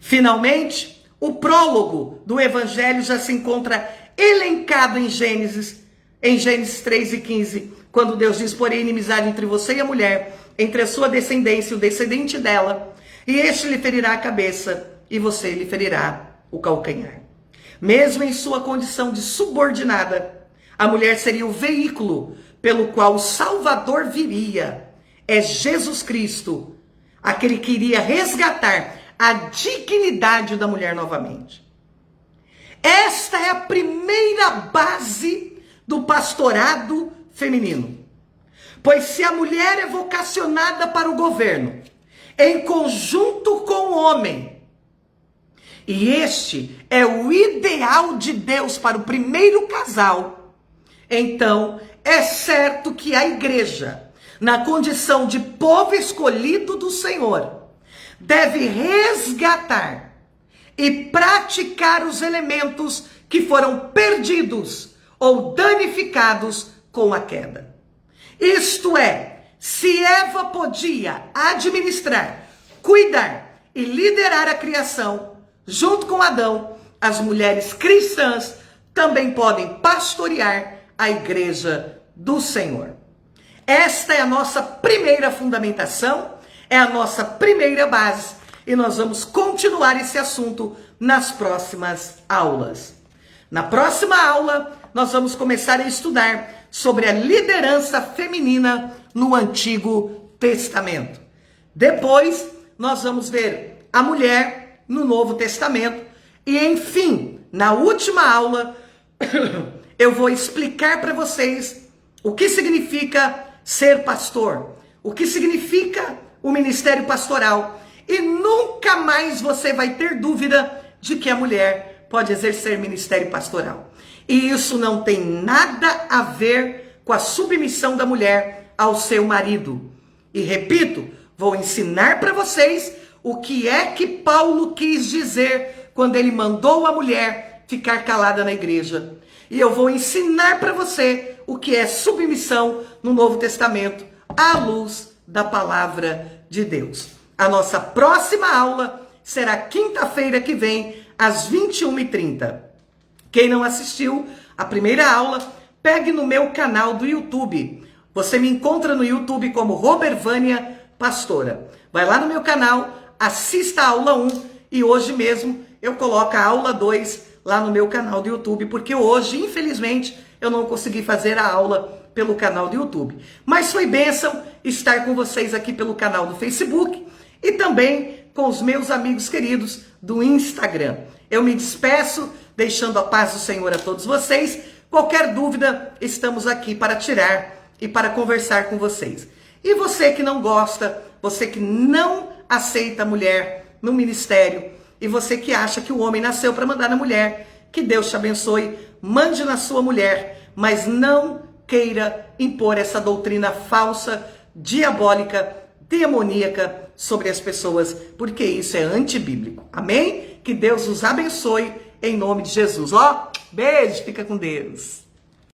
Finalmente, o prólogo do Evangelho já se encontra elencado em Gênesis 3:15, quando Deus diz: porém, inimizade entre você e a mulher, entre a sua descendência e o descendente dela, e este lhe ferirá a cabeça, e você lhe ferirá o calcanhar. Mesmo em sua condição de subordinada, a mulher seria o veículo pelo qual o Salvador viria. É Jesus Cristo, aquele que iria resgatar a dignidade da mulher novamente. Esta é a primeira base do pastorado feminino. Pois se a mulher é vocacionada para o governo, em conjunto com o homem, e este é o ideal de Deus para o primeiro casal, então é certo que a igreja, na condição de povo escolhido do Senhor, deve resgatar e praticar os elementos que foram perdidos ou danificados com a queda. Isto é, se Eva podia administrar, cuidar e liderar a criação, junto com Adão, as mulheres cristãs também podem pastorear a igreja do Senhor. Esta é a nossa primeira fundamentação, é a nossa primeira base, e nós vamos continuar esse assunto nas próximas aulas. Na próxima aula, nós vamos começar a estudar sobre a liderança feminina no Antigo Testamento. Depois, nós vamos ver a mulher no Novo Testamento. E, enfim, na última aula, eu vou explicar para vocês o que significa ser pastor, o que significa o ministério pastoral. E nunca mais você vai ter dúvida de que a mulher pode exercer ministério pastoral. E isso não tem nada a ver com a submissão da mulher ao seu marido. E repito, vou ensinar para vocês o que é que Paulo quis dizer quando ele mandou a mulher ficar calada na igreja. E eu vou ensinar para você o que é submissão no Novo Testamento, à luz da palavra de Deus. A nossa próxima aula será quinta-feira que vem, às 21h30. Quem não assistiu a primeira aula, pegue no meu canal do YouTube. Você me encontra no YouTube como Robervânia Pastora. Vai lá no meu canal, assista a aula 1 e hoje mesmo eu coloco a aula 2 lá no meu canal do YouTube, porque hoje, infelizmente, eu não consegui fazer a aula pelo canal do YouTube. Mas foi bênção estar com vocês aqui pelo canal do Facebook e também com os meus amigos queridos do Instagram. Eu me despeço, deixando a paz do Senhor a todos vocês. Qualquer dúvida, estamos aqui para tirar e para conversar com vocês. E você que não gosta, você que não aceita a mulher no ministério, e você que acha que o homem nasceu para mandar na mulher, que Deus te abençoe, mande na sua mulher, mas não queira impor essa doutrina falsa, diabólica, demoníaca sobre as pessoas, porque isso é antibíblico. Amém? Que Deus os abençoe em nome de Jesus. Ó, beijo, fica com Deus.